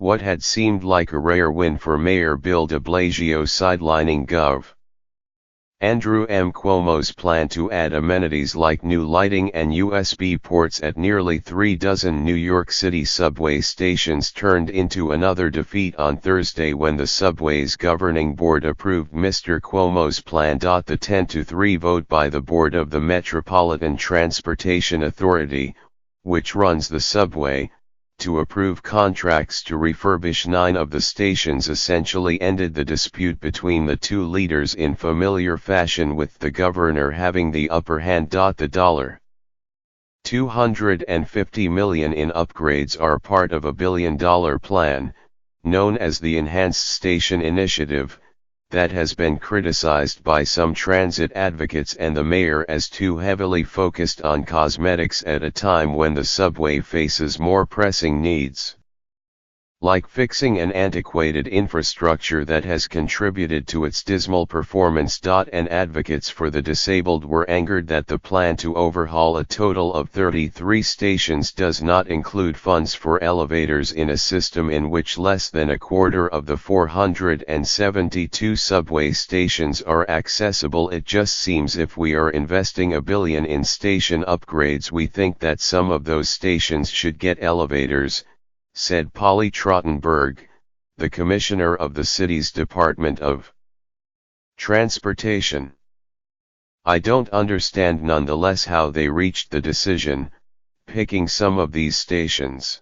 What had seemed like a rare win for Mayor Bill de Blasio sidelining Gov. Andrew M. Cuomo's plan to add amenities like new lighting and USB ports at nearly 3 dozen New York City subway stations turned into another defeat on Thursday when the subway's governing board approved Mr. Cuomo's plan. The 10-3 vote by the board of the Metropolitan Transportation Authority, which runs the subway, to approve contracts to refurbish 9 of the stations essentially ended the dispute between the two leaders in familiar fashion, with the governor having the upper hand. The $250 million in upgrades are part of a $1 billion plan, known as the Enhanced Station Initiative, that has been criticized by some transit advocates and the mayor as too heavily focused on cosmetics at a time when the subway faces more pressing needs, like fixing an antiquated infrastructure that has contributed to its dismal performance. And advocates for the disabled were angered that the plan to overhaul a total of 33 stations does not include funds for elevators in a system in which less than a quarter of the 472 subway stations are accessible. It just seems if we are investing $1 billion in station upgrades, we think that some of those stations should get elevators, said Polly Trottenberg, the commissioner of the city's Department of Transportation. I don't understand nonetheless how they reached the decision, picking some of these stations.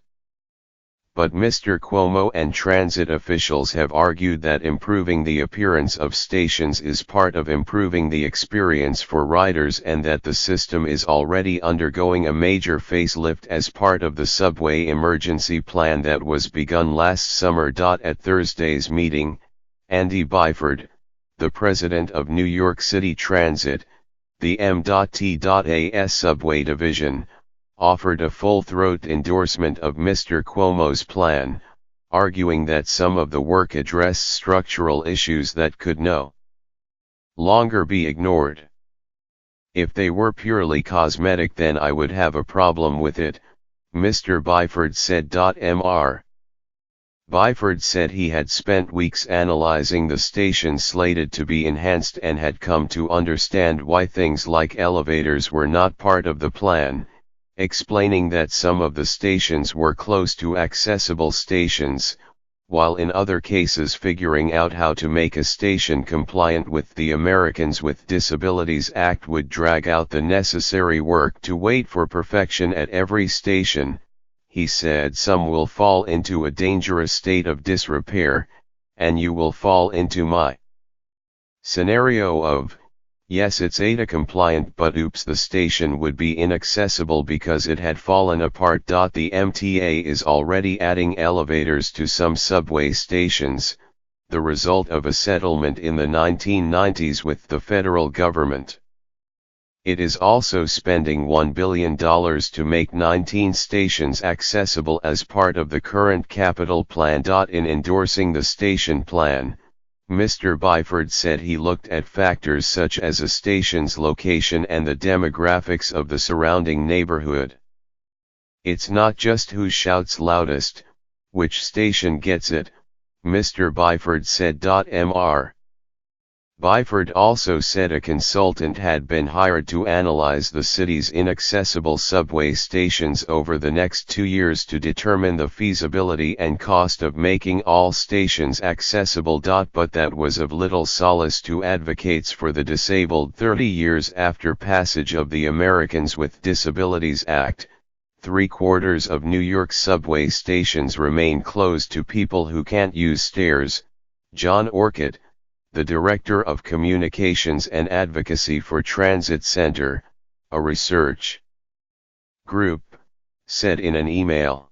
But Mr. Cuomo and transit officials have argued that improving the appearance of stations is part of improving the experience for riders, and that the system is already undergoing a major facelift as part of the subway emergency plan that was begun last summer. At Thursday's meeting, Andy Byford, the president of New York City Transit, the M.T.A.'s subway division, offered a full-throat endorsement of Mr. Cuomo's plan, arguing that some of the work addressed structural issues that could no longer be ignored. If they were purely cosmetic, then I would have a problem with it, Mr. Byford said. Mr. Byford said he had spent weeks analyzing the stations slated to be enhanced and had come to understand why things like elevators were not part of the plan, explaining that some of the stations were close to accessible stations, while in other cases figuring out how to make a station compliant with the Americans with Disabilities Act would drag out the necessary work to wait for perfection at every station. He said some will fall into a dangerous state of disrepair, and you will fall into my scenario of, yes, it's ADA compliant, but oops, the station would be inaccessible because it had fallen apart. The MTA is already adding elevators to some subway stations, the result of a settlement in the 1990s with the federal government. It is also spending $1 billion to make 19 stations accessible as part of the current capital plan. In endorsing the station plan, Mr. Byford said he looked at factors such as a station's location and the demographics of the surrounding neighborhood. It's not just who shouts loudest, which station gets it, Mr. Byford said. Mr. Byford also said a consultant had been hired to analyze the city's inaccessible subway stations over the next 2 years to determine the feasibility and cost of making all stations accessible. But that was of little solace to advocates for the disabled. 30 years after passage of the Americans with Disabilities Act, 3/4 of New York's subway stations remain closed to people who can't use stairs. John Orcutt, the Director of Communications and Advocacy for Transit Center, a research group, said in an email.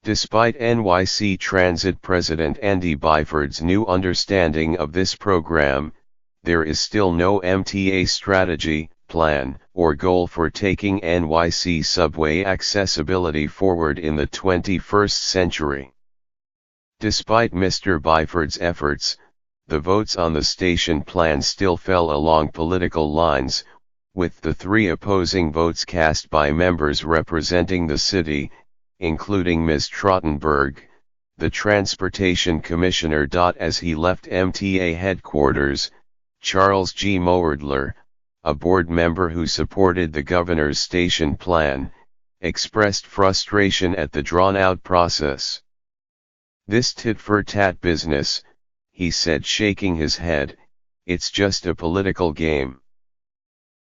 Despite NYC Transit President Andy Byford's new understanding of this program, there is still no MTA strategy, plan, or goal for taking NYC subway accessibility forward in the 21st century. Despite Mr. Byford's efforts, the votes on the station plan still fell along political lines, with the 3 opposing votes cast by members representing the city, including Ms. Trottenberg, the Transportation Commissioner. As he left MTA headquarters, Charles G. Mowerdler, a board member who supported the governor's station plan, expressed frustration at the drawn-out process. "This tit-for-tat business," he said, shaking his head, "it's just a political game.